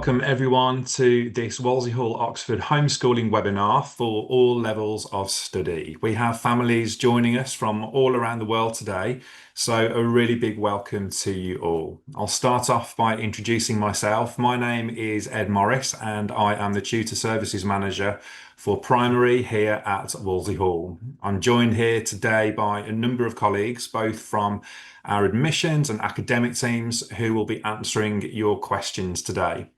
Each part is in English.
Welcome everyone to this Wolsey Hall Oxford homeschooling webinar for all levels of study. We have families joining us from all around the world today, so a really big welcome to you all. I'll start off by introducing myself. My name is Ed Morris and I am the Tutor Services Manager for Primary here at Wolsey Hall. I'm joined here today by a number of colleagues, both from our admissions and academic teams, who will be answering your questions today.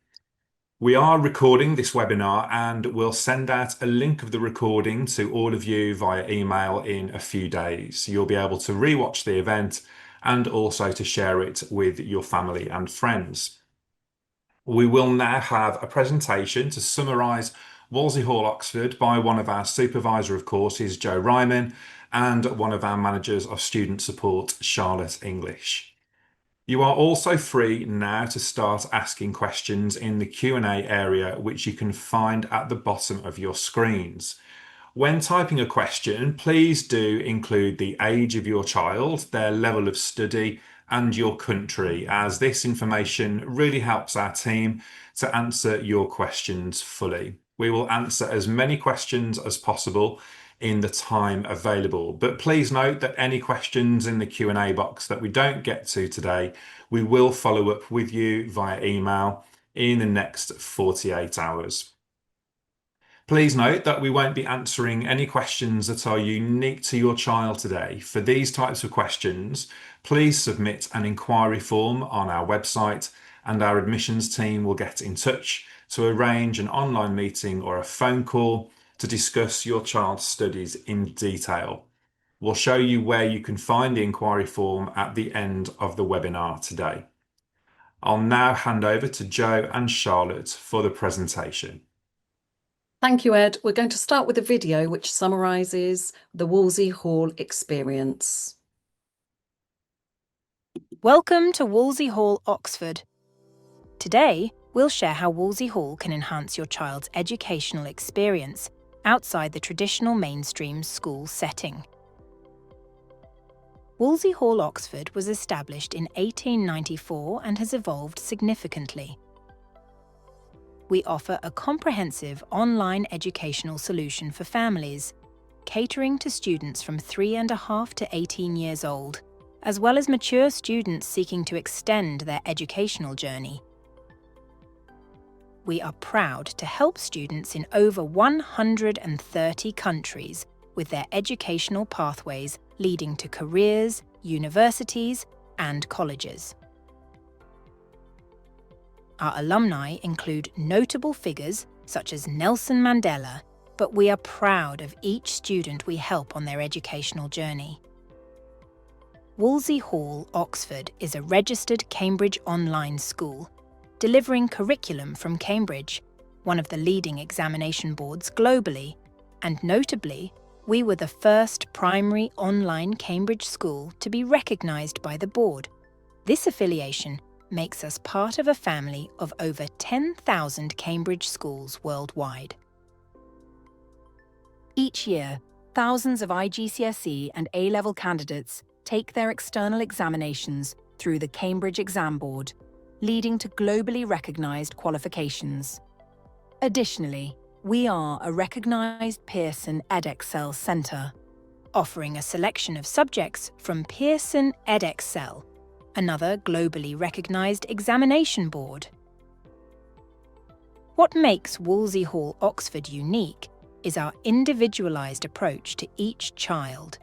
We are recording this webinar and we'll send out a link of the recording to all of you via email in a few days. You'll be able to rewatch the event and also to share it with your family and friends. We will now have a presentation to summarise Wolsey Hall Oxford by one of our supervisor of courses, Joe Ryman, and one of our managers of student support, Charlotte English. You are also free now to start asking questions in the Q&A area, which you can find at the bottom of your screens. When typing a question, please do include the age of your child, their level of study, and your country, as this information really helps our team to answer your questions fully. We will answer as many questions as possible in the time available, but please note that any questions in the Q&A box that we don't get to today, we will follow up with you via email in the next 48 hours. Please note that we won't be answering any questions that are unique to your child today. For these types of questions, please submit an inquiry form on our website and our admissions team will get in touch to arrange an online meeting or a phone call to discuss your child's studies in detail. We'll show you where you can find the inquiry form at the end of the webinar today. I'll now hand over to Joe and Charlotte for the presentation. Thank you, Ed. We're going to start with a video which summarises the Wolsey Hall experience. Welcome to Wolsey Hall Oxford. Today, we'll share how Wolsey Hall can enhance your child's educational experience outside the traditional mainstream school setting. Wolsey Hall Oxford was established in 1894 and has evolved significantly. We offer a comprehensive online educational solution for families, catering to students from 3.5 to 18 years old, as well as mature students seeking to extend their educational journey. We are proud to help students in over 130 countries with their educational pathways leading to careers, universities, and colleges. Our alumni include notable figures such as Nelson Mandela, but we are proud of each student we help on their educational journey. Wolsey Hall Oxford is a registered Cambridge online school, delivering curriculum from Cambridge, one of the leading examination boards globally, and notably, we were the first primary online Cambridge school to be recognised by the board. This affiliation makes us part of a family of over 10,000 Cambridge schools worldwide. Each year, thousands of IGCSE and A-level candidates take their external examinations through the Cambridge Exam Board, leading to globally recognised qualifications. Additionally, we are a recognised Pearson edXL Centre, offering a selection of subjects from Pearson edXL, another globally recognised examination board. What makes Wolsey Hall Oxford unique is our individualised approach to each child.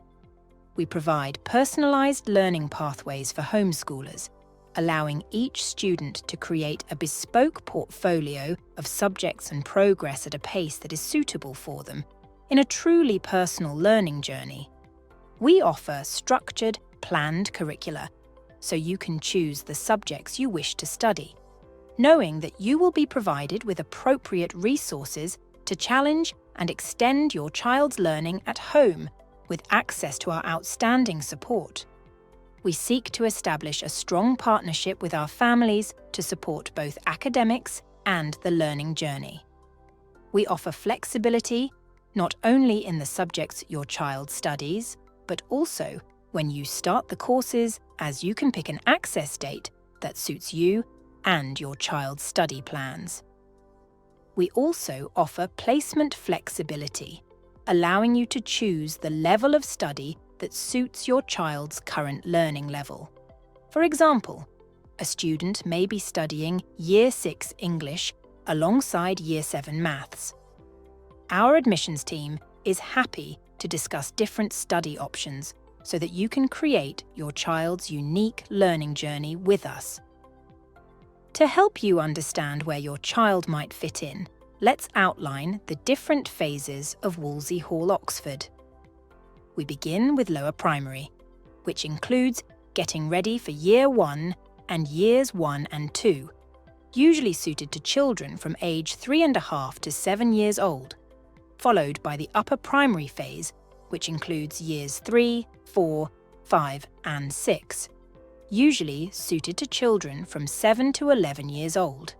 We provide personalised learning pathways for homeschoolers, allowing each student to create a bespoke portfolio of subjects and progress at a pace that is suitable for them in a truly personal learning journey. We offer structured, planned curricula so you can choose the subjects you wish to study, knowing that you will be provided with appropriate resources to challenge and extend your child's learning at home with access to our outstanding support. We seek to establish a strong partnership with our families to support both academics and the learning journey. We offer flexibility not only in the subjects your child studies, but also when you start the courses, as you can pick an access date that suits you and your child's study plans. We also offer placement flexibility, allowing you to choose the level of study that suits your child's current learning level. For example, a student may be studying Year 6 English alongside Year 7 Maths. Our admissions team is happy to discuss different study options so that you can create your child's unique learning journey with us. To help you understand where your child might fit in, let's outline the different phases of Wolsey Hall Oxford. We begin with lower primary, which includes getting ready for Year 1 and Years 1 and 2, usually suited to children from age 3.5 to 7 years old, followed by the upper primary phase, which includes Years 3, 4, 5 and 6, usually suited to children from 7 to 11 years old.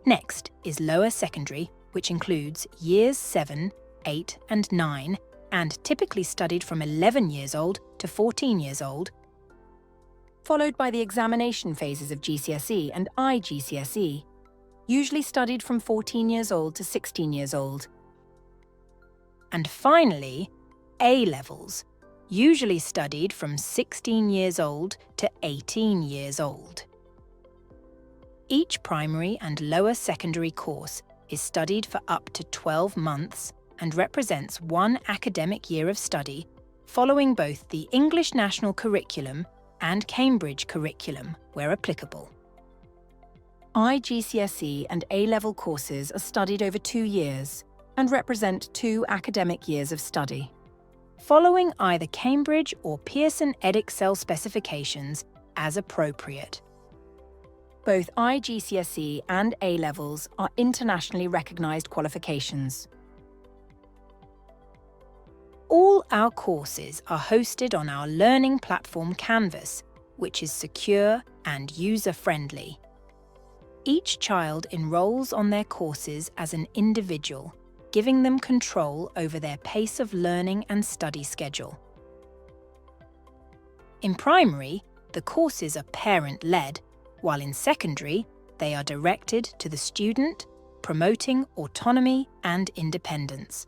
Next is lower secondary, which includes Years 7, 8 and 9, and typically studied from 11 years old to 14 years old, Followed by the examination phases of GCSE and IGCSE, usually studied from 14 years old to 16 years old. and finally, A-levels, usually studied from 16 years old to 18 years old. Each primary and lower secondary course is studied for up to 12 months and represents one academic year of study, following both the English National Curriculum and Cambridge Curriculum, where applicable. IGCSE and A-level courses are studied over 2 years and represent 2 academic years of study. Following either Cambridge or Pearson Edexcel specifications as appropriate. Both IGCSE and A-levels are internationally recognised qualifications. All our courses are hosted on our learning platform Canvas, which is secure and user-friendly. Each child enrolls on their courses as an individual, giving them control over their pace of learning and study schedule. In primary, the courses are parent-led, while in secondary, they are directed to the student, promoting autonomy and independence.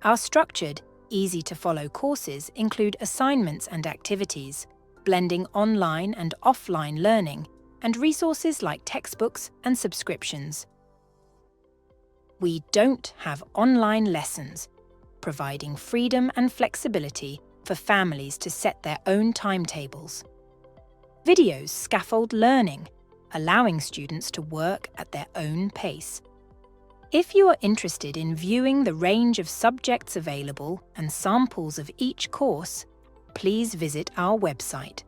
Our structured, easy-to-follow courses include assignments and activities, blending online and offline learning, and resources like textbooks and subscriptions. We don't have online lessons, providing freedom and flexibility for families to set their own timetables. Videos scaffold learning, allowing students to work at their own pace. If you are interested in viewing the range of subjects available and samples of each course, please visit our website.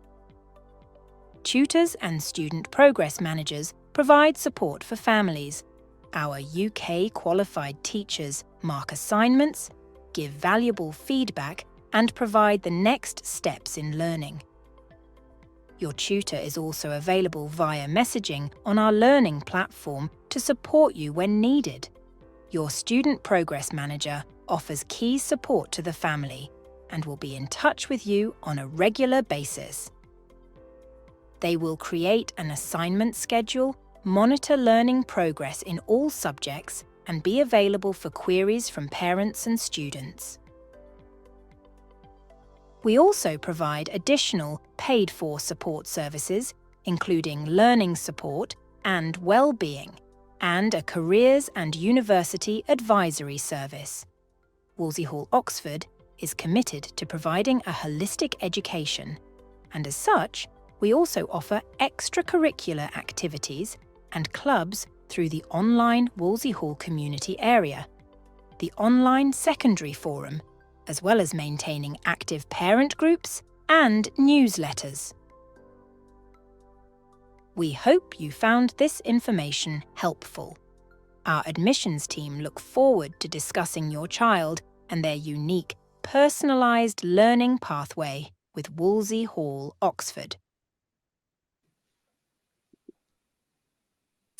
Tutors and student progress managers provide support for families. Our UK qualified teachers mark assignments, give valuable feedback, and provide the next steps in learning. Your tutor is also available via messaging on our learning platform to support you when needed. Your student progress manager offers key support to the family and will be in touch with you on a regular basis. They will create an assignment schedule, monitor learning progress in all subjects, and be available for queries from parents and students. We also provide additional paid-for support services, including learning support and well-being, and a careers and university advisory service. Wolsey Hall Oxford is committed to providing a holistic education, and as such, we also offer extracurricular activities and clubs through the online Wolsey Hall community area, the online secondary forum, as well as maintaining active parent groups and newsletters. We hope you found this information helpful. Our admissions team look forward to discussing your child and their unique, personalised learning pathway with Wolsey Hall Oxford.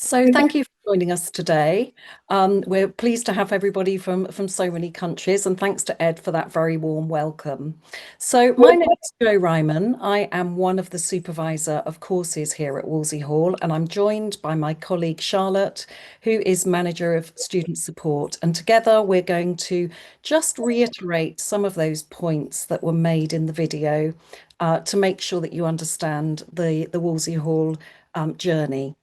So thank you for joining us today. We're pleased to have everybody from so many countries, and thanks to Ed for that very warm welcome. So my name is Jo Ryman. I am one of the supervisor of courses here at Wolsey Hall, and I'm joined by my colleague Charlotte, who is manager of student support. And together we're going to just reiterate some of those points that were made in the video to make sure that you understand the Wolsey Hall journey.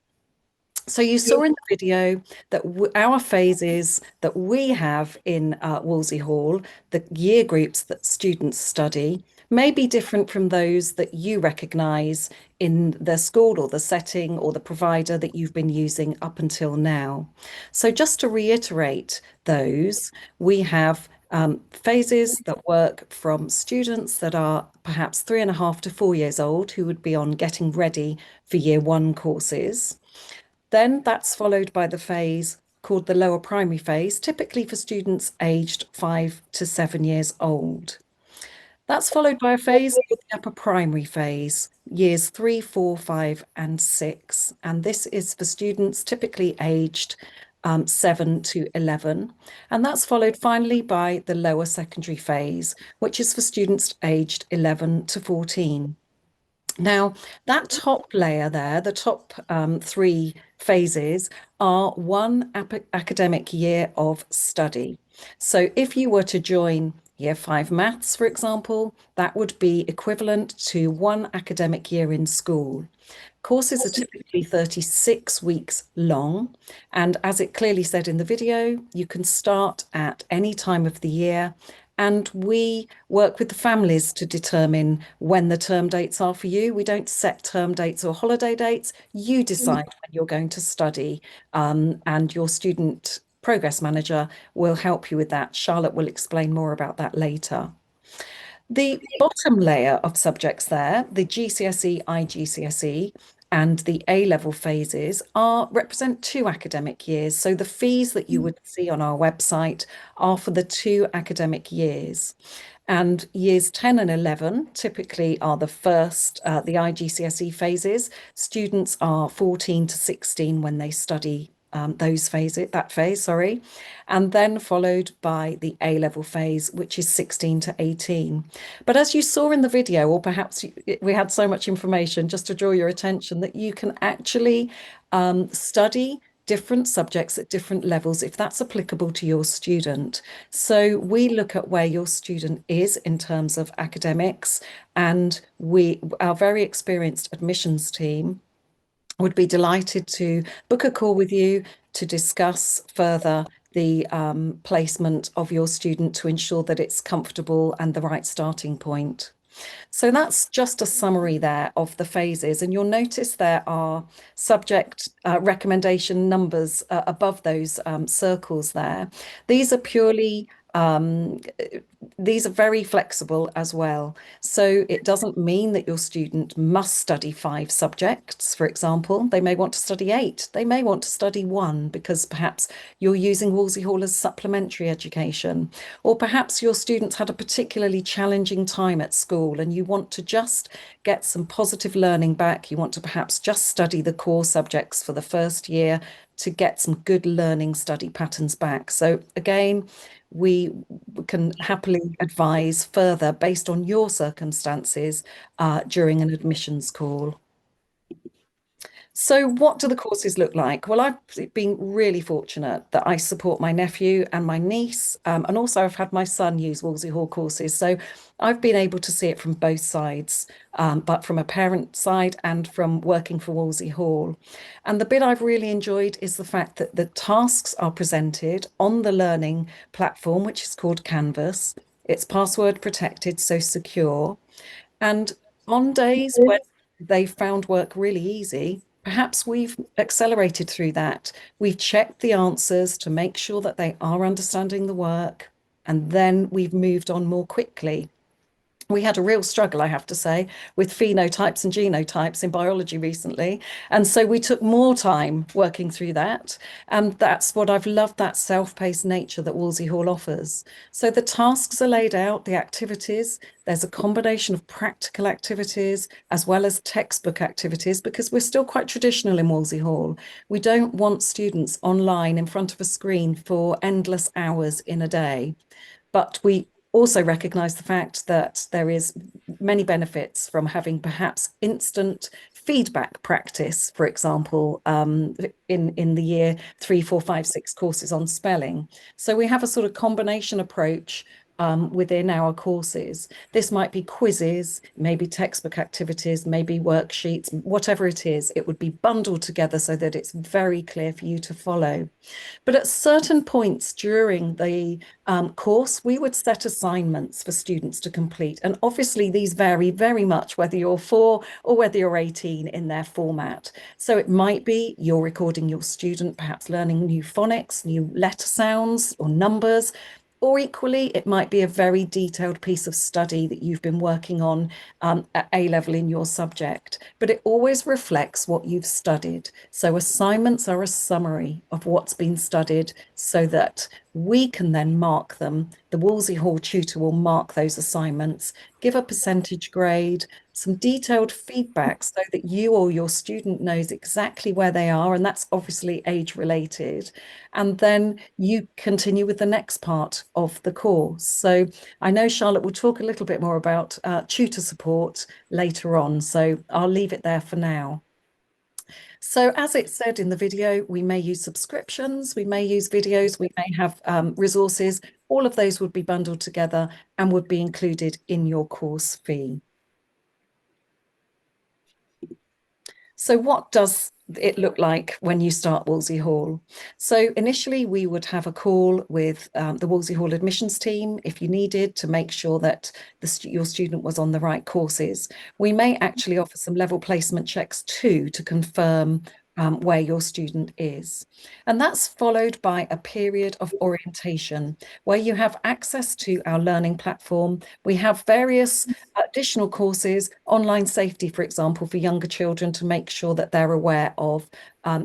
So you saw in the video that our phases that we have in Wolsey Hall, the year groups that students study, may be different from those that you recognise in the school or the setting or the provider that you've been using up until now. So just to reiterate those, we have phases that work from students that are perhaps 3.5 to 4 years old who would be on getting ready for year one courses. Then that's followed by the phase called the lower primary phase, typically for students aged 5 to 7 years old. That's followed by a phase called the upper primary phase, years 3, 4, 5, and 6. And this is for students typically aged 7 to 11. And that's followed finally by the lower secondary phase, which is for students aged 11 to 14. Now, that top layer there, the top three phases, are one academic year of study. So if you were to join year 5 maths, for example, that would be equivalent to one academic year in school. Courses are typically 36 weeks long, and as it clearly said in the video, you can start at any time of the year, and we work with the families to determine when the term dates are for you. We don't set term dates or holiday dates. You decide when you're going to study, and your student progress manager will help you with that. Charlotte will explain more about that later. The bottom layer of subjects there, the GCSE, IGCSE, and the A-level phases represent 2 academic years. So the fees that you would see on our website are for the 2 academic years. And years 10 and 11 typically are the first, the IGCSE phases. Students are 14 to 16 when they study that phase, sorry, and then followed by the A-level phase, which is 16 to 18. But as you saw in the video, or perhaps we had so much information just to draw your attention that you can actually study different subjects at different levels if that's applicable to your student. So we look at where your student is in terms of academics, and our very experienced admissions team would be delighted to book a call with you to discuss further the placement of your student to ensure that it's comfortable and the right starting point. So that's just a summary there of the phases, and you'll notice there are subject recommendation numbers above those circles there. These are purely these are very flexible as well. So it doesn't mean that your student must study 5 subjects, for example. They may want to study 8. They may want to study 1 because perhaps you're using Wolsey Hall as supplementary education. Or perhaps your students had a particularly challenging time at school and you want to just get some positive learning back. You want to perhaps just study the core subjects for the first year to get some good learning study patterns back. So again, we can happily advise further based on your circumstances during an admissions call. So what do the courses look like? Well, I've been really fortunate that I support my nephew and my niece, and also I've had my son use Wolsey Hall courses. So I've been able to see it from both sides, but from a parent side and from working for Wolsey Hall. And the bit I've really enjoyed is the fact that the tasks are presented on the learning platform, which is called Canvas. It's password protected, so secure. And on days when they found work really easy, perhaps we've accelerated through that. We've checked the answers to make sure that they are understanding the work, and then we've moved on more quickly. We had a real struggle, I have to say, with phenotypes and genotypes in biology recently. And so we took more time working through that. And that's what I've loved, that self-paced nature that Wolsey Hall offers. So the tasks are laid out, the activities, there's a combination of practical activities as well as textbook activities, because we're still quite traditional in Wolsey Hall. We don't want students online in front of a screen for endless hours in a day. But we also recognise the fact that there is many benefits from having perhaps instant feedback practice, for example, in the year 3, 4, 5, 6 courses on spelling. So we have a sort of combination approach within our courses. This might be quizzes, maybe textbook activities, maybe worksheets, whatever it is, it would be bundled together so that it's very clear for you to follow. But at certain points during the course, we would set assignments for students to complete. And obviously these vary very much whether you're 4 or whether you're 18 in their format. So it might be you're recording your student, perhaps learning new phonics, new letter sounds or numbers. Or equally, it might be a very detailed piece of study that you've been working on at A level in your subject, but it always reflects what you've studied. So assignments are a summary of what's been studied so that we can then mark them. The Wolsey Hall tutor will mark those assignments, give a percentage grade, some detailed feedback so that you or your student knows exactly where they are, and that's obviously age related. And then you continue with the next part of the course. So I know Charlotte will talk a little bit more about tutor support later on, so I'll leave it there for now. So as it said in the video, we may use subscriptions, we may use videos, we may have resources. All of those would be bundled together and would be included in your course fee. So what does it look like when you start Wolsey Hall? So initially we would have a call with the Wolsey Hall admissions team if you needed to make sure that your student was on the right courses. We may actually offer some level placement checks too to confirm where your student is. And that's followed by a period of orientation where you have access to our learning platform. We have various additional courses, online safety, for example, for younger children to make sure that they're aware of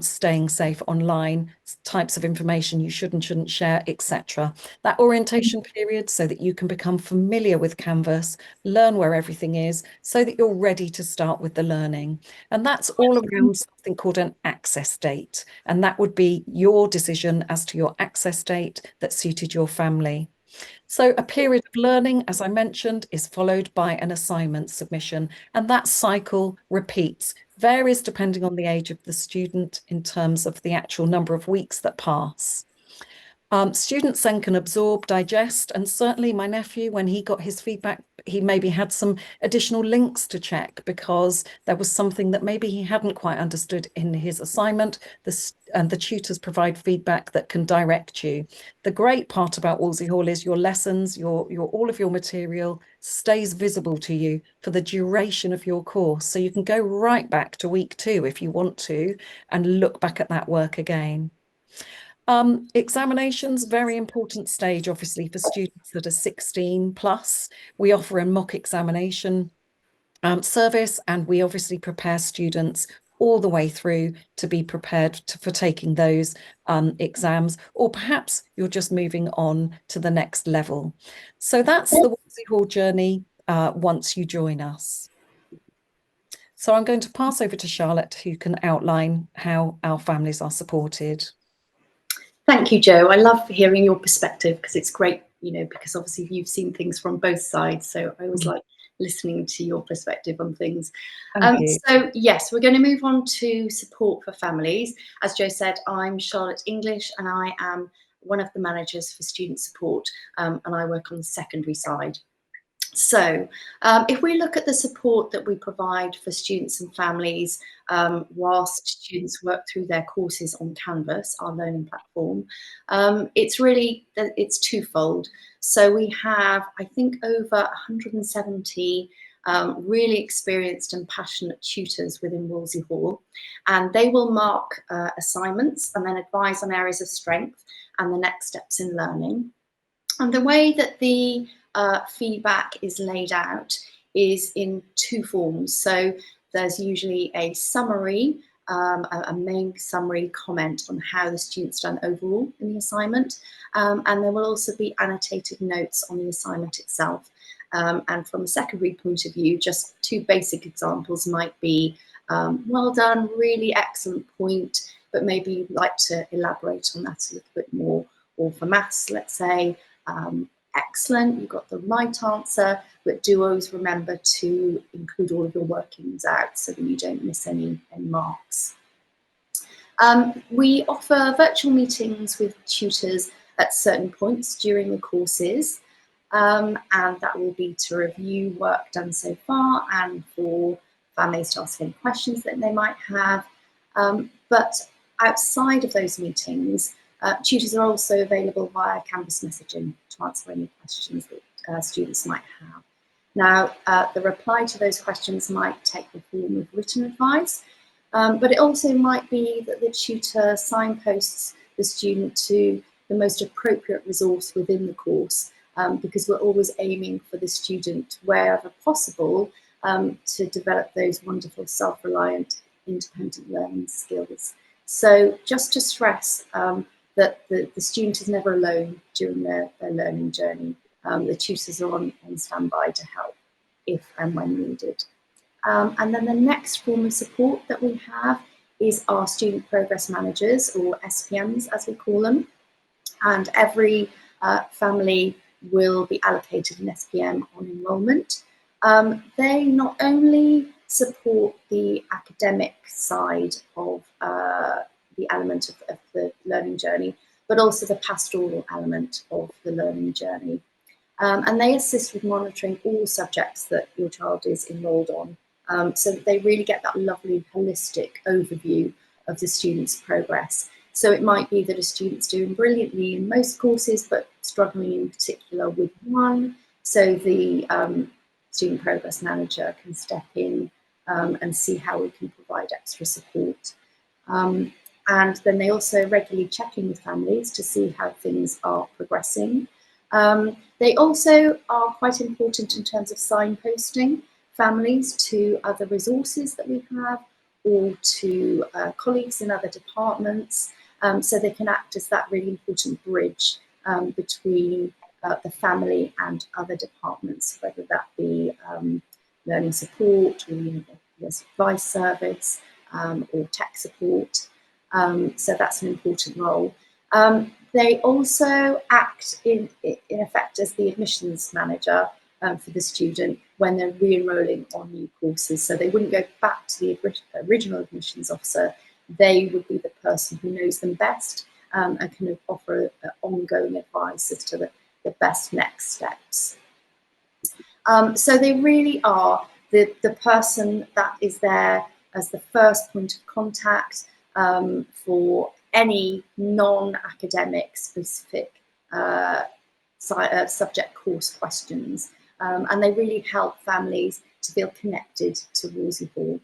staying safe online, types of information you should and shouldn't share, etc. That orientation period so that you can become familiar with Canvas, learn where everything is, so that you're ready to start with the learning. And that's all around something called an access date. And that would be your decision as to your access date that suited your family. So a period of learning, as I mentioned, is followed by an assignment submission, and that cycle repeats, varies depending on the age of the student in terms of the actual number of weeks that pass. Students then can absorb, digest, and certainly my nephew, when he got his feedback, he maybe had some additional links to check because there was something that maybe he hadn't quite understood in his assignment. And the tutors provide feedback that can direct you. The great part about Wolsey Hall is your lessons, all of your material stays visible to you for the duration of your course. So you can go right back to week 2 if you want to and look back at that work again. Examinations, very important stage, obviously, for students that are 16 plus. We offer a mock examination service, and we obviously prepare students all the way through to be prepared for taking those exams, or perhaps you're just moving on to the next level. So that's the Wolsey Hall journey once you join us. So I'm going to pass over to Charlotte, who can outline how our families are supported. Thank you, Jo. I love hearing your perspective because it's great, you know, because obviously you've seen things from both sides. So I always like listening to your perspective on things. So yes, we're going to move on to support for families. As Jo said, I'm Charlotte English and I am one of the managers for student support and I work on the secondary side. So if we look at the support that we provide for students and families whilst students work through their courses on Canvas, our learning platform, it's twofold. So we have, I think, over 170 really experienced and passionate tutors within Wolsey Hall, and they will mark assignments and then advise on areas of strength and the next steps in learning. And the way that the feedback is laid out is in two forms. So there's usually a summary, a main summary comment on how the student's done overall in the assignment, and there will also be annotated notes on the assignment itself. And from a secondary point of view, just two basic examples might be, well done, really excellent point, but maybe you'd like to elaborate on that a little bit more. Or for maths, let's say, excellent, you got the right answer, but do always remember to include all of your workings out so that you don't miss any marks. We offer virtual meetings with tutors at certain points during the courses, and that will be to review work done so far and for families to ask any questions that they might have. But outside of those meetings, tutors are also available via Canvas messaging to answer any questions that students might have. Now, the reply to those questions might take the form of written advice, but it also might be that the tutor signposts the student to the most appropriate resource within the course, because we're always aiming for the student, wherever possible, to develop those wonderful self-reliant, independent learning skills. So just to stress that the student is never alone during their learning journey. The tutors are on standby to help if and when needed. And then the next form of support that we have is our student progress managers, or SPMs as we call them. And every family will be allocated an SPM on enrolment. They not only support the academic side of the element of the learning journey, but also the pastoral element of the learning journey. And they assist with monitoring all subjects that your child is enrolled on, so that they really get that lovely holistic overview of the student's progress. So it might be that a student's doing brilliantly in most courses, but struggling in particular with one. So the student progress manager can step in and see how we can provide extra support. And then they also regularly check in with families to see how things are progressing. They also are quite important in terms of signposting families to other resources that we have, or to colleagues in other departments, so they can act as that really important bridge between the family and other departments, whether that be learning support, or university advice service, or tech support. So that's an important role. They also act in effect as the admissions manager for the student when they're re-enrolling on new courses. So they wouldn't go back to the original admissions officer. They would be the person who knows them best and can offer ongoing advice as to the best next steps. So they really are the person that is there as the first point of contact for any non-academic specific subject course questions. And they really help families to feel connected to Wolsey Hall.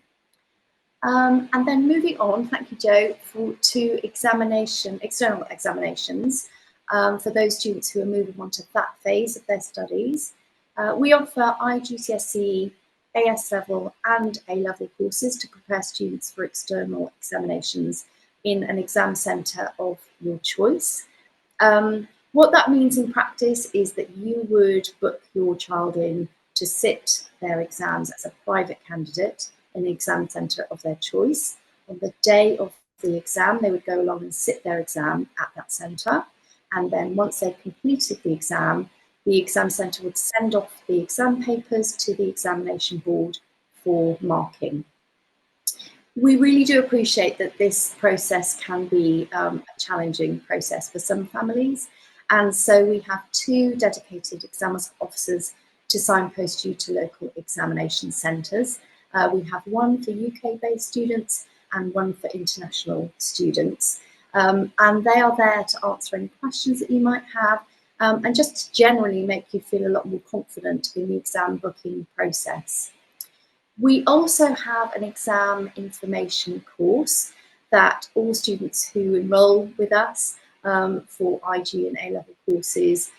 And then moving on, thank you, Jo, to external examinations for those students who are moving on to that phase of their studies. We offer IGCSE, AS level and A level courses to prepare students for external examinations in an exam centre of your choice. What that means in practice is that you would book your child in to sit their exams as a private candidate in the exam centre of their choice. On the day of the exam, they would go along and sit their exam at that centre. And then once they've completed the exam centre would send off the exam papers to the examination board for marking. We really do appreciate that this process can be a challenging process for some families. And so we have 2 dedicated exam officers to signpost you to local examination centres. We have one for UK-based students and one for international students. And they are there to answer any questions that you might have, and just to generally make you feel a lot more confident in the exam booking process. We also have an exam information course that all students who enrol with us for IG and A-level courses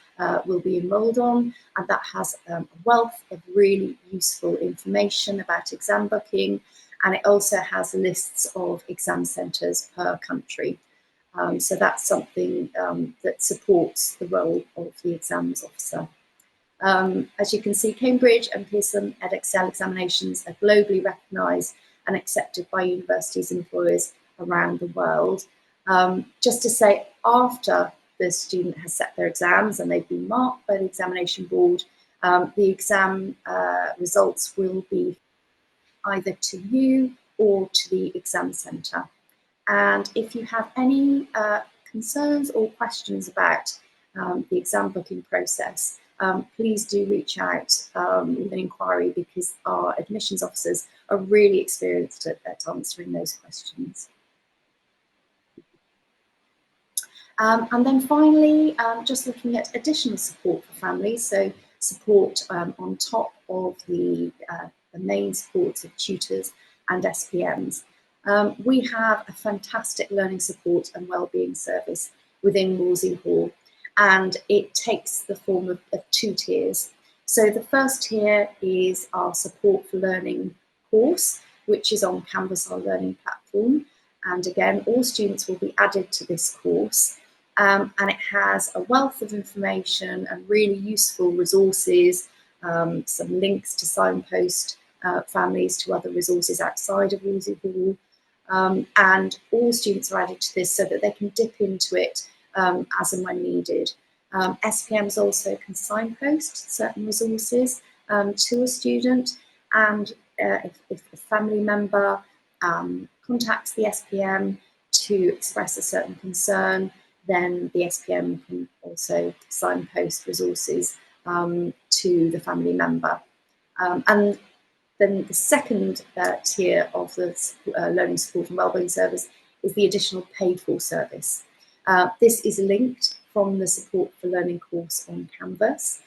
will be enrolled on, and that has a wealth of really useful information about exam booking, and it also has lists of exam centres per country. So that's something that supports the role of the exams officer. As you can see, Cambridge and Pearson Edexcel examinations are globally recognised and accepted by universities and employers around the world. Just to say, after the student has set their exams and they've been marked by the examination board, the exam results will be either to you or to the exam centre. And if you have any concerns or questions about the exam booking process, please do reach out with an inquiry, because our admissions officers are really experienced at answering those questions. And then finally, just looking at additional support for families, so support on top of the main supports of tutors and SPMs. We have a fantastic learning support and wellbeing service within Wolsey Hall, and it takes the form of 2 tiers. So the first tier is our support for learning course, which is on Canvas, our learning platform. And again, all students will be added to this course. And it has a wealth of information and really useful resources, some links to signpost families to other resources outside of Wolsey Hall. And all students are added to this so that they can dip into it as and when needed. SPMs also can signpost certain resources to a student, and if a family member contacts the SPM to express a certain concern, then the SPM can also signpost resources to the family member. And then the second tier of the learning support and wellbeing service is the additional paid for service. This is linked from the support for learning course on Canvas,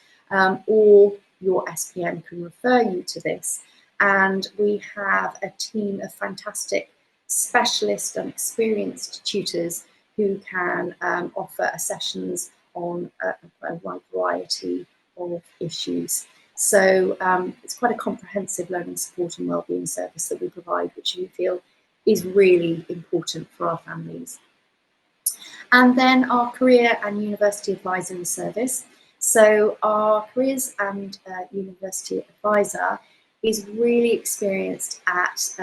or your SPM can refer you to this. And we have a team of fantastic specialist and experienced tutors who can offer sessions on a wide variety of issues. So it's quite a comprehensive learning support and wellbeing service that we provide, which we feel is really important for our families. And then our career and university advisory service. So our careers and university advisor is really experienced at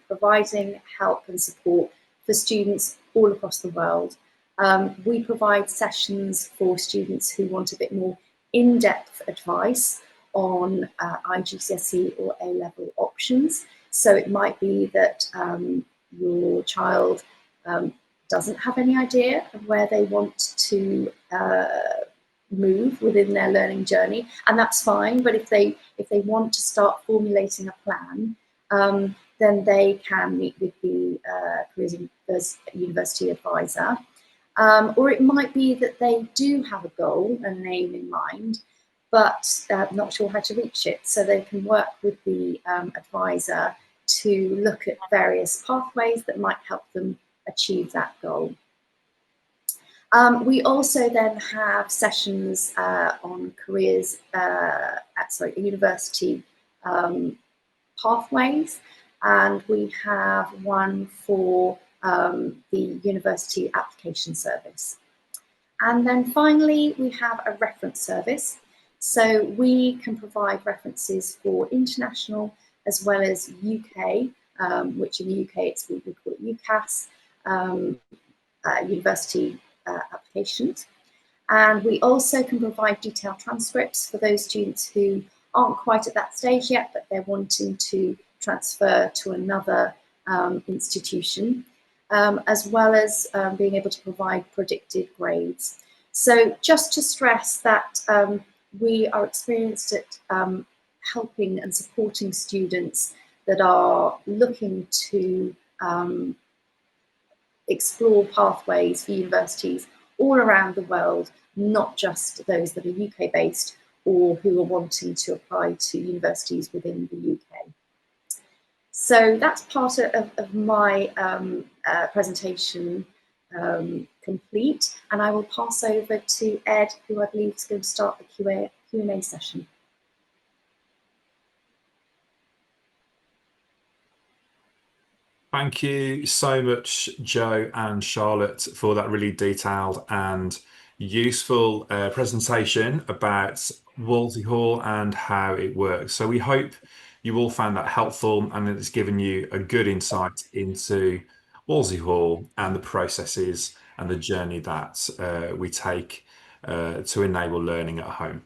providing help and support for students all across the world. We provide sessions for students who want a bit more in-depth advice on IGCSE or A-level options. So it might be that your child doesn't have any idea of where they want to move within their learning journey, and that's fine. But if they want to start formulating a plan, then they can meet with the careers and university advisor. Or it might be that they do have a goal and an aim in mind, but not sure how to reach it. So they can work with the advisor to look at various pathways that might help them achieve that goal. We also then have sessions on careers, university pathways, and we have one for the university application service. And then finally, we have a reference service. So we can provide references for international as well as UK, which in the UK we call it UCAS, university applications. And we also can provide detailed transcripts for those students who aren't quite at that stage yet, but they're wanting to transfer to another institution, as well as being able to provide predicted grades. So just to stress that we are experienced at helping and supporting students that are looking to explore pathways for universities all around the world, not just those that are UK based or who are wanting to apply to universities within the UK. So that's part of my presentation complete, and I will pass over to Ed, who I believe is going to start the Q&A session. Thank you so much, Joe and Charlotte, for that really detailed and useful presentation about Wolsey Hall and how it works. So we hope you all found that helpful and that it's given you a good insight into Wolsey Hall and the processes and the journey that we take to enable learning at home.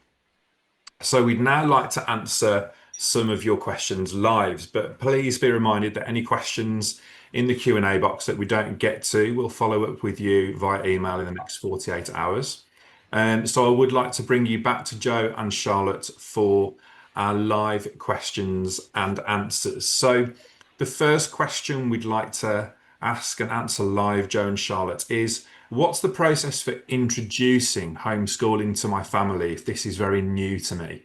So we'd now like to answer some of your questions live, but please be reminded that any questions in the Q&A box that we don't get to, we'll follow up with you via email in the next 48 hours. So I would like to bring you back to Joe and Charlotte for our live questions and answers. So the first question we'd like to ask and answer live, Joe and Charlotte, is what's the process for introducing homeschooling to my family if this is very new to me?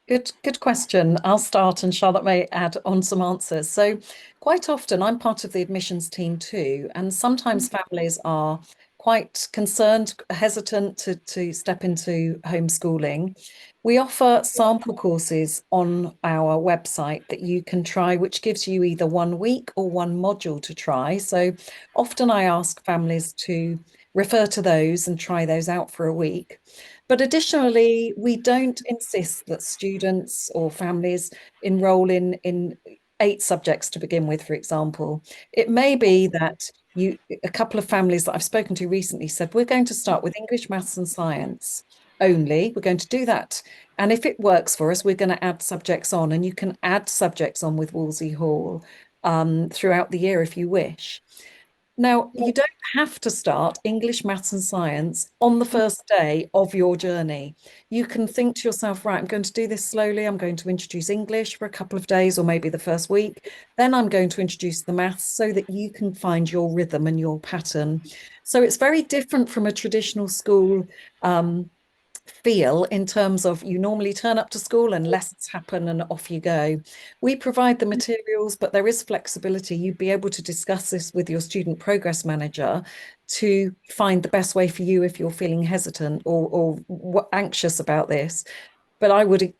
Good question. I'll start and Charlotte may add on some answers. So quite often I'm part of the admissions team too, and sometimes families are quite concerned, hesitant to step into homeschooling. We offer sample courses on our website that you can try, which gives you either 1 week or 1 module to try. So often I ask families to refer to those and try those out for a week. But additionally, we don't insist that students or families enroll in 8 subjects to begin with, for example. It may be that a couple of families that I've spoken to recently said, we're going to start with English, maths and science only. We're going to do that. And if it works for us, we're going to add subjects on, and you can add subjects on with Wolsey Hall throughout the year if you wish. Now, you don't have to start English, maths and science on the first day of your journey. You can think to yourself, right, I'm going to do this slowly. I'm going to introduce English for a couple of days or maybe the first week. Then I'm going to introduce the maths so that you can find your rhythm and your pattern. So it's very different from a traditional school feel in terms of you normally turn up to school and lessons happen and off you go. We provide the materials, but there is flexibility. You'd be able to discuss this with your student progress manager to find the best way for you if you're feeling hesitant or anxious about this. But I would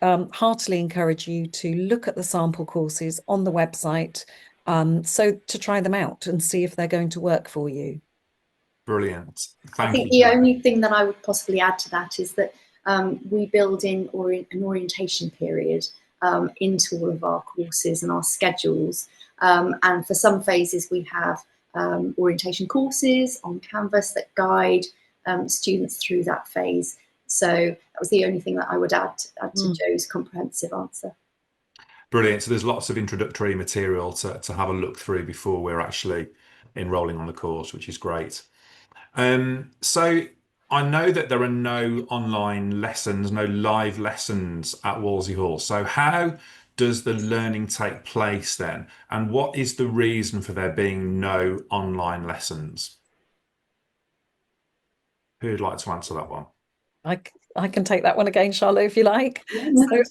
heartily encourage you to look at the sample courses on the website, so to try them out and see if they're going to work for you. Brilliant. I Thank think you. the only thing that I would possibly add to that is that we build in an orientation period into all of our courses and our schedules. And for some phases, we have orientation courses on Canvas that guide students through that phase. So that was the only thing that I would add to Joe's comprehensive answer. Brilliant. So there's lots of introductory material to have a look through before we're actually enrolling on the course, which is great. So I know that there are no online lessons, no live lessons at Wolsey Hall. So how does the learning take place then? And what is the reason for there being no online lessons? Who'd like to answer that one? I can take that one again, Charlotte, if you like. Yeah, no,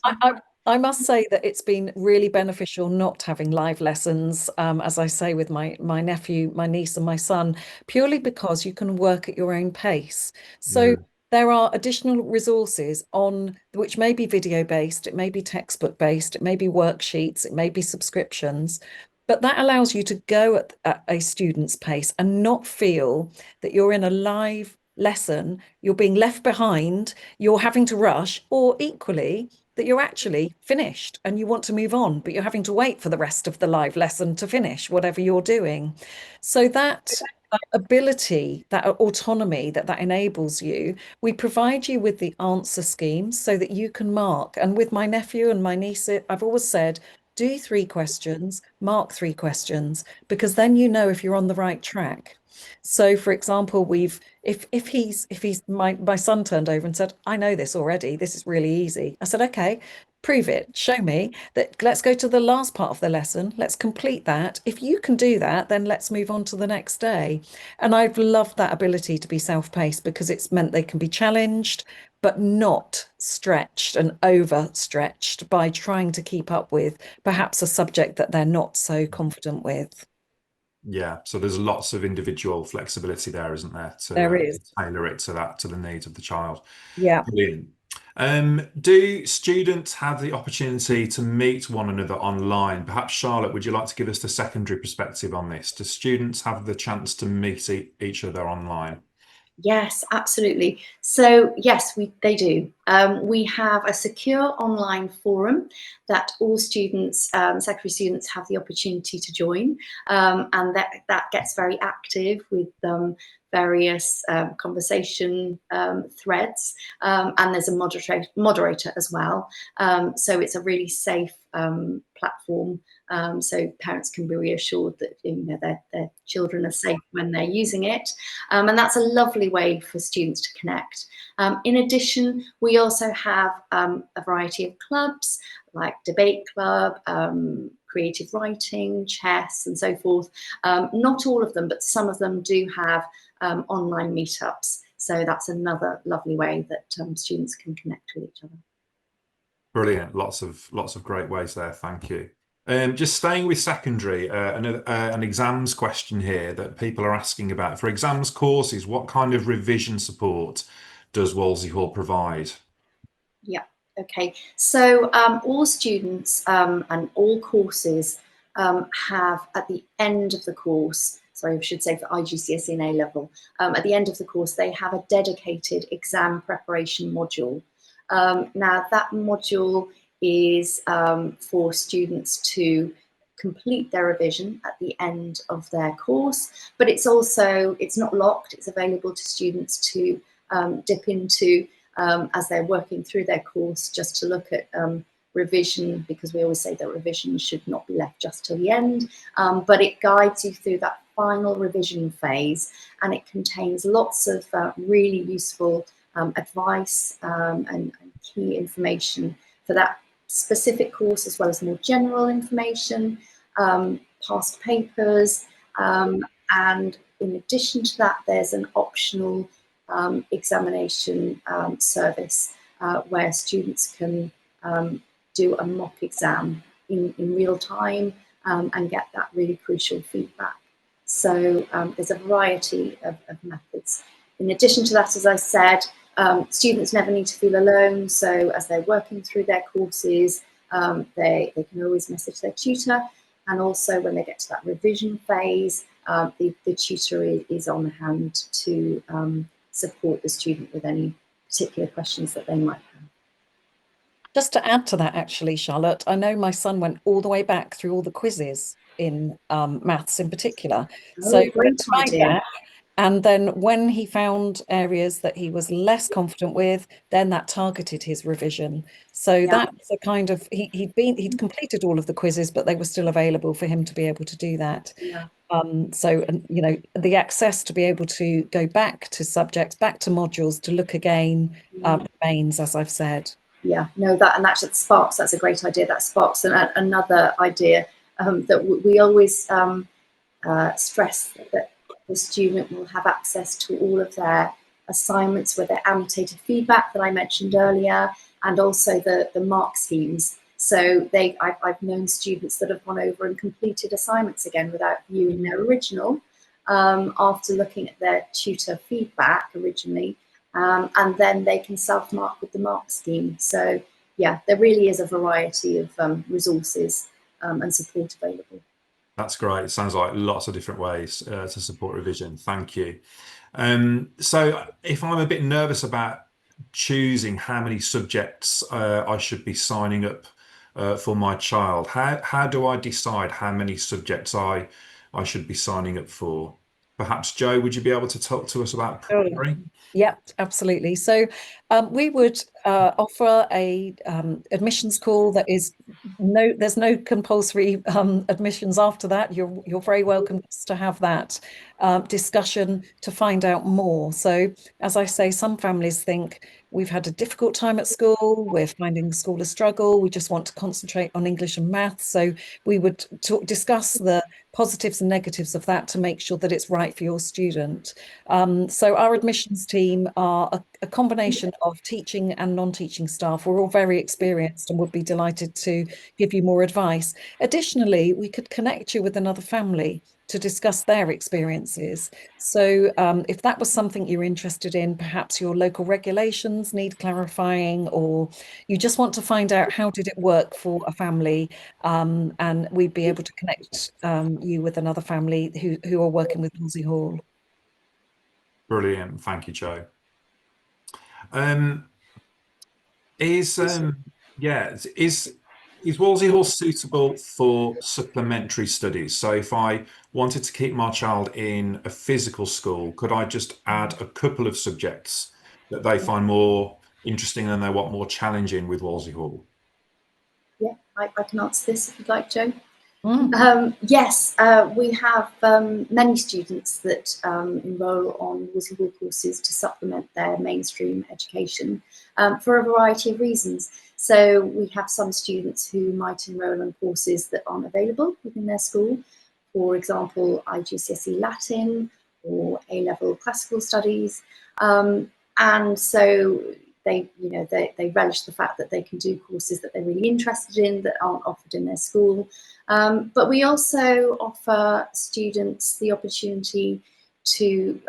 So I must say that it's been really beneficial not having live lessons, as I say, with my nephew, my niece and my son, purely because you can work at your own pace. So there are additional resources on which may be video based, it may be textbook based, it may be worksheets, it may be subscriptions. But that allows you to go at a student's pace and not feel that you're in a live lesson, you're being left behind, you're having to rush, or equally, that you're actually finished and you want to move on, but you're having to wait for the rest of the live lesson to finish whatever you're doing. So that ability, that autonomy that enables you, we provide you with the answer schemes so that you can mark. And with my nephew and my niece, I've always said, do 3 questions, mark 3 questions, because then you know if you're on the right track. So for example, if my son turned over and said, I know this already, this is really easy. I said, okay, prove it, show me that. Let's go to the last part of the lesson. Let's complete that. If you can do that, then let's move on to the next day. And I've loved that ability to be self-paced because it's meant they can be challenged, but not stretched and overstretched by trying to keep up with perhaps a subject that they're not so confident with. Yeah, so there's lots of individual flexibility there, isn't there, There to is. tailor it to the needs of the child. Yeah. Brilliant. Do students have the opportunity to meet one another online? Perhaps Charlotte, would you like to give us the secondary perspective on this? Do students have the chance to meet each other online? Yes, absolutely. So yes, they do. We have a secure online forum that all students, secondary students, have the opportunity to join, and that gets very active with various conversation threads, and there's a moderator as well. So it's a really safe platform. So parents can be reassured that their children are safe when they're using it. And that's a lovely way for students to connect. In addition, we also have a variety of clubs like debate club, creative writing, chess, and so forth. Not all of them, but some of them do have online meetups. So that's another lovely way that students can connect with each other. Brilliant. Lots of great ways there. Thank you. Just staying with secondary, an exams question here that people are asking about. For exams courses, what kind of revision support does Wolsey Hall provide? Yeah, okay. So all students and all courses have at the end of the course, sorry, I should say for IGCSE and A-level, at the end of the course, they have a dedicated exam preparation module. Now that module is for students to complete their revision at the end of their course, but it's not locked, it's available to students to dip into as they're working through their course, just to look at revision, because we always say that revision should not be left just till the end, but it guides you through that final revision phase, and it contains lots of really useful advice and key information for that specific course, as well as more general information, past papers, and in addition to that, there's an optional examination service where students can do a mock exam in real time and get that really crucial feedback. So there's a variety of methods. In addition to that, as I said, students never need to feel alone. So as they're working through their courses, they can always message their tutor. And also when they get to that revision phase, the tutor is on hand to support the student with any particular questions that they might have. Just to add to that, actually, Charlotte, I know my son went all the way back through all the quizzes in maths in particular. So Oh, great idea. And then when he found areas that he was less confident with, then that targeted his revision. So Yeah. that's a kind of, he'd completed all of the quizzes, but they were still available for him to be able to do that. Yeah. So, the access to be able to go back to subjects, back to modules, to look again, remains, as I've said. Yeah, no, and actually Sparks, that's a great idea. That Sparks, and another idea that we always stress that the student will have access to all of their assignments with their annotated feedback that I mentioned earlier, and also the mark schemes. So I've known students that have gone over and completed assignments again without viewing their original, after looking at their tutor feedback originally, and then they can self-mark with the mark scheme. So yeah, there really is a variety of resources and support available. That's great. It sounds like lots of different ways to support revision. Thank you. So if I'm a bit nervous about choosing how many subjects I should be signing up for my child, how do I decide how many subjects I should be signing up for? Perhaps Jo, would you be able to talk to us about primary? Yep, absolutely. So we would offer a admissions call that is there's no compulsory admissions after that. You're very welcome to have that discussion to find out more. So as I say, some families think we've had a difficult time at school, we're finding school a struggle, we just want to concentrate on English and maths. So we would discuss the positives and negatives of that to make sure that it's right for your student. So our admissions team are a combination of teaching and non-teaching staff. We're all very experienced and would be delighted to give you more advice. Additionally, we could connect you with another family to discuss their experiences. So if that was something you're interested in, perhaps your local regulations need clarifying, or you just want to find out how did it work for a family, and we'd be able to connect you with another family who are working with Wolsey Hall. Brilliant. Thank you, Joe. Is is Wolsey Hall suitable for supplementary studies? So if I wanted to keep my child in a physical school, could I just add a couple of subjects that they find more interesting and they want more challenging with Wolsey Hall? Yeah, I can answer this if you'd like, Joe. Mm. Yes, we have many students that enrol on Wolsey Hall courses to supplement their mainstream education for a variety of reasons. So we have some students who might enrol on courses that aren't available within their school. For example, IGCSE Latin or A-level classical studies. And so they relish the fact that they can do courses that they're really interested in that aren't offered in their school. But we also offer students the opportunity to,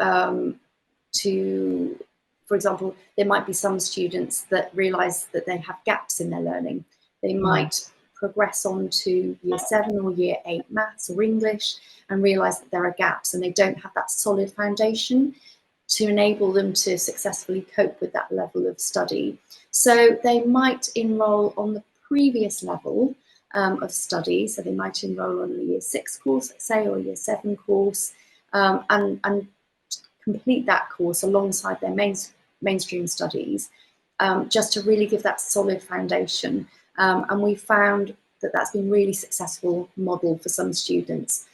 for example, there might be some students that realise that they have gaps in their learning. They might progress on to year 7 or year 8 maths or English and realise that there are gaps and they don't have that solid foundation to enable them to successfully cope with that level of study. So they might enrol on the previous level of study. So they might enrol on the year 6 course, let's say, or year 7 course, and complete that course alongside their mainstream studies, just to really give that solid foundation. And we found that that's been really successful model for some students,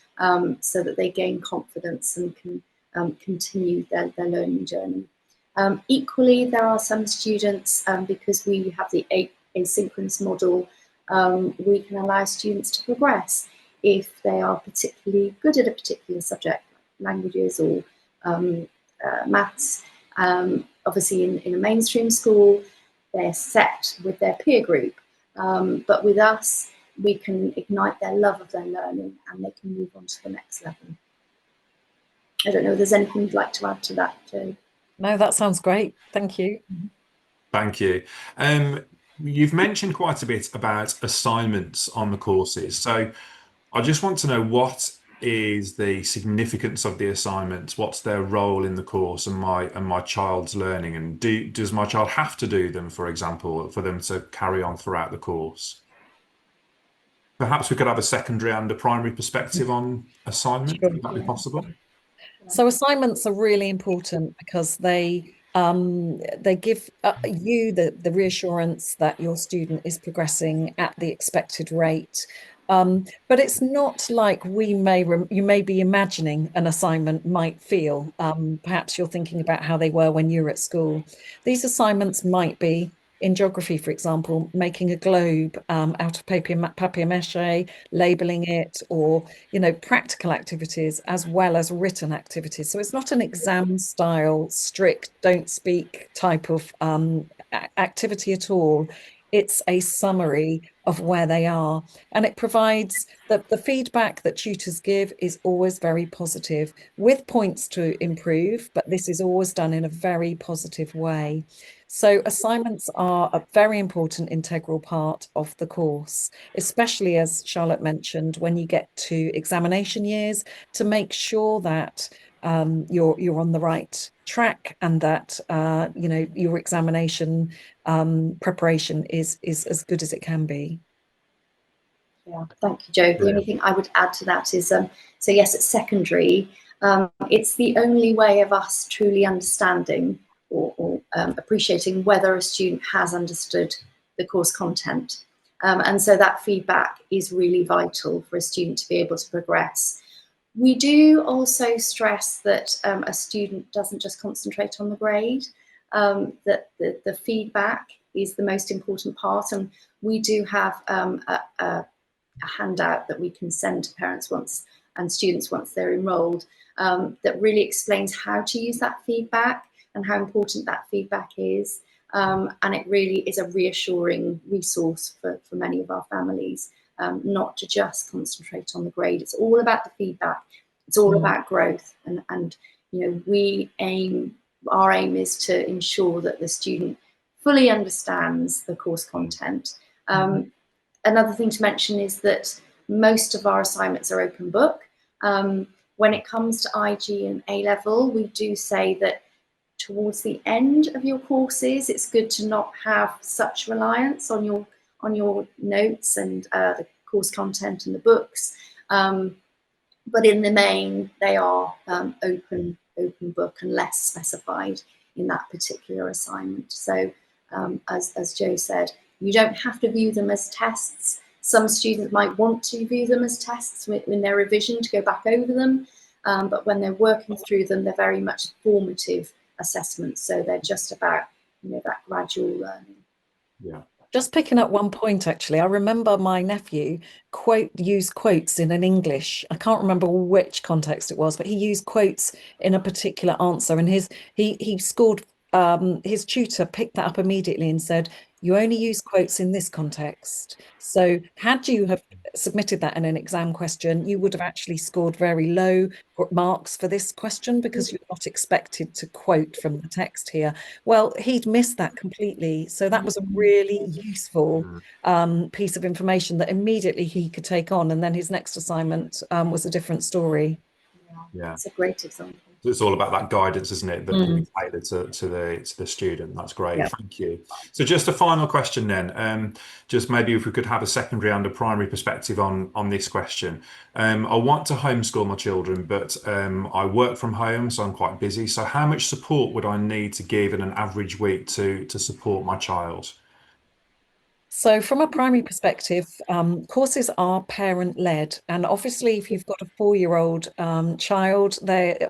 so that they gain confidence and can continue their learning journey. Equally, there are some students, because we have the asynchronous model, we can allow students to progress if they are particularly good at a particular subject, languages or maths. Obviously, in a mainstream school, they're set with their peer group, but with us, we can ignite their love of their learning and they can move on to the next level. I don't know if there's anything you'd like to add to that, Joe. No, that sounds great. Thank you. Thank you. You've mentioned quite a bit about assignments on the courses. So I just want to know, what is the significance of the assignments? What's their role in the course and my child's learning? And does my child have to do them, for example, for them to carry on throughout the course? Perhaps we could have a secondary and a primary perspective on assignments. Sure. Would that be possible? So assignments are really important because they give you the reassurance that your student is progressing at the expected rate. But it's not like you may be imagining an assignment might feel. Perhaps you're thinking about how they were when you were at school. These assignments might be in geography, for example, making a globe out of papier-mâché, labeling it, or practical activities as well as written activities. So it's not an exam style, strict, don't speak type of activity at all. It's a summary of where they are, and it provides the feedback that tutors give is always very positive, with points to improve, but this is always done in a very positive way. So assignments are a very important integral part of the course, especially, as Charlotte mentioned, when you get to examination years, to make sure that you're on the right track and that your examination preparation is as good as it can be. Yeah, thank you, Joe. The only thing I would add to that is, so yes, at secondary, it's the only way of us truly understanding or appreciating whether a student has understood the course content. And so that feedback is really vital for a student to be able to progress. We do also stress that a student doesn't just concentrate on the grade, that the feedback is the most important part. And we do have a handout that we can send to parents and students once they're enrolled, that really explains how to use that feedback and how important that feedback is. And it really is a reassuring resource for many of our families, not to just concentrate on the grade. It's all about the feedback It's all about growth, and our aim is to ensure that the student fully understands the course content. Another thing to mention is that most of our assignments are open book. When it comes to IG and A level, we do say that towards the end of your courses, it's good to not have such reliance on your notes and the course content and the books. But in the main, they are open book and less specified in that particular assignment. So as Joe said, you don't have to view them as tests. Some students might want to view them as tests in their revision to go back over them, but when they're working through them, they're very much formative assessments. So they're just about that gradual learning. Yeah. Just picking up one point, actually, I remember my nephew used quotes in an English. I can't remember which context it was, but he used quotes in a particular answer, and he scored. His tutor picked that up immediately and said, "You only use quotes in this context." So, had you have submitted that in an exam question, you would have actually scored very low marks for this question because you're not expected to quote from the text here. Well, he'd missed that completely. So that was a really useful piece of information that immediately he could take on. And then his next assignment was a different story. Yeah. It's a great example. It's all about that guidance, isn't it? That can be tailored to the student. That's great. Yeah. Thank you. So just a final question then. Just maybe if we could have a secondary and a primary perspective on this question. I want to homeschool my children, but I work from home, so I'm quite busy. So how much support would I need to give in an average week to support my child? So from a primary perspective, courses are parent-led. And obviously, if you've got a 4-year-old child,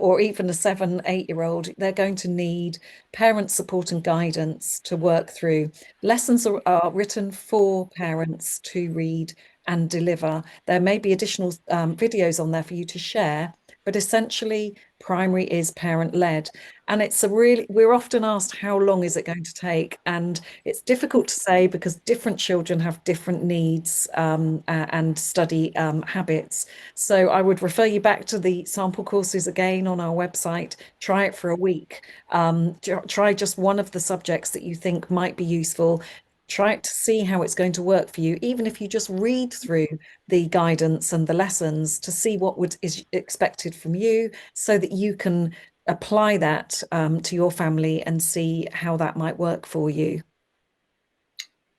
or even a 7, 8-year-old, they're going to need parent support and guidance to work through. Lessons are written for parents to read and deliver. There may be additional videos on there for you to share, but essentially primary is parent-led. And we're often asked, how long is it going to take? And it's difficult to say because different children have different needs and study habits. So I would refer you back to the sample courses again on our website. Try it for a week. Try just one of the subjects that you think might be useful. Try to see how it's going to work for you, even if you just read through the guidance and the lessons to see what is expected from you so that you can apply that to your family and see how that might work for you.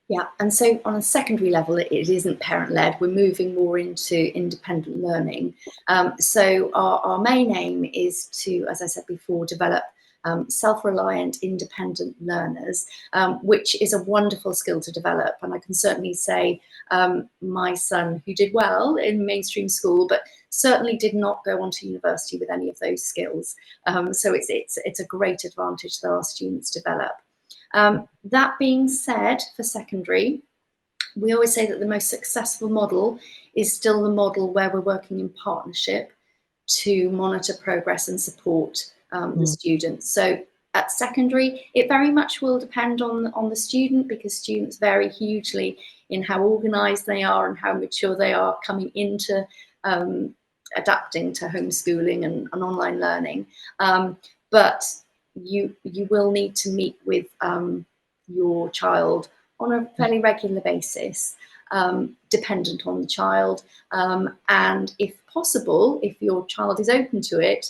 Yeah, and so on a secondary level, it isn't parent-led. We're moving more into independent learning. So our main aim is to, as I said before, develop self-reliant, independent learners, which is a wonderful skill to develop. And I can certainly say my son, who did well in mainstream school, but certainly did not go on to university with any of those skills. So it's a great advantage that our students develop. That being said, for secondary, we always say that the most successful model is still the model where we're working in partnership to monitor progress and support the students. So at secondary, it very much will depend on the student because students vary hugely in how organised they are and how mature they are coming into adapting to homeschooling and online learning. But you will need to meet with your child on a fairly regular basis, dependent on the child. And if possible, if your child is open to it,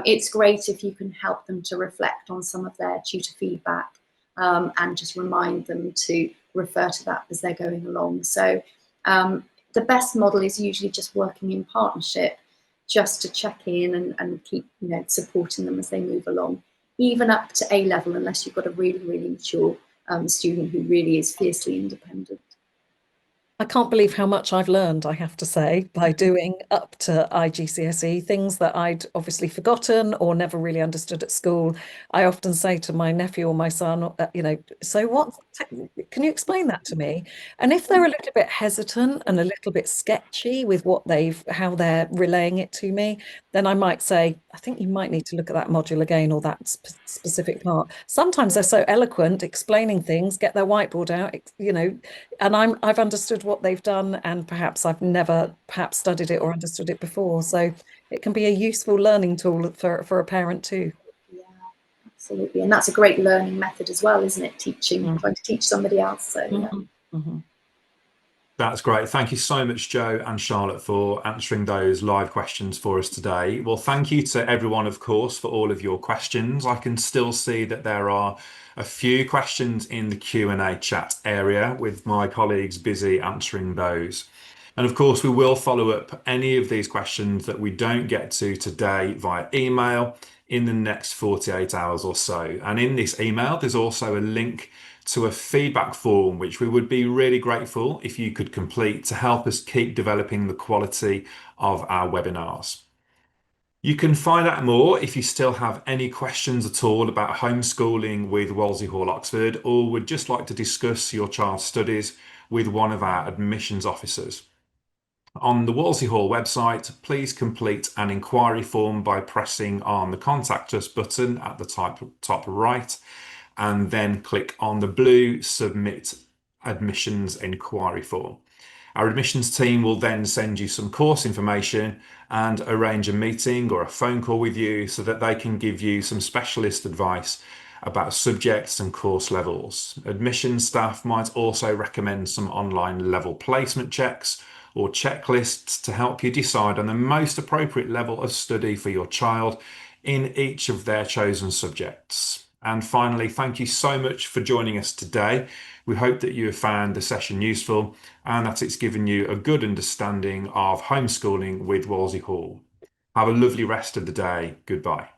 it's great if you can help them to reflect on some of their tutor feedback and just remind them to refer to that as they're going along. So the best model is usually just working in partnership, just to check in and keep supporting them as they move along, even up to A level, unless you've got a really, really mature student who really is fiercely independent. I can't believe how much I've learned, I have to say, by doing up to IGCSE, things that I'd obviously forgotten or never really understood at school. I often say to my nephew or my son, so what, can you explain that to me? And if they're a little bit hesitant and a little bit sketchy with how they're relaying it to me, then I might say, I think you might need to look at that module again or that specific part. Sometimes they're so eloquent, explaining things, get their whiteboard out, and I've understood what they've done, and perhaps I've never studied it or understood it before. So it can be a useful learning tool for a parent too. Yeah, absolutely. And that's a great learning method as well, isn't it? Teaching, trying to teach somebody else. So yeah. That's great. Thank you so much, Joe and Charlotte, for answering those live questions for us today. Well, thank you to everyone, of course, for all of your questions. I can still see that there are a few questions in the Q&A chat area, with my colleagues busy answering those. And of course, we will follow up any of these questions that we don't get to today via email in the next 48 hours or so. And in this email, there's also a link to a feedback form, which we would be really grateful if you could complete to help us keep developing the quality of our webinars. You can find out more if you still have any questions at all about homeschooling with Wolsey Hall Oxford, or would just like to discuss your child's studies with one of our admissions officers. On the Wolsey Hall website, please complete an inquiry form by pressing on the Contact Us button at the top right, and then click on the blue Submit Admissions Inquiry form. Our admissions team will then send you some course information and arrange a meeting or a phone call with you so that they can give you some specialist advice about subjects and course levels. Admissions staff might also recommend some online level placement checks or checklists to help you decide on the most appropriate level of study for your child in each of their chosen subjects. And finally, thank you so much for joining us today. We hope that you have found the session useful and that it's given you a good understanding of homeschooling with Wolsey Hall. Have a lovely rest of the day. Goodbye.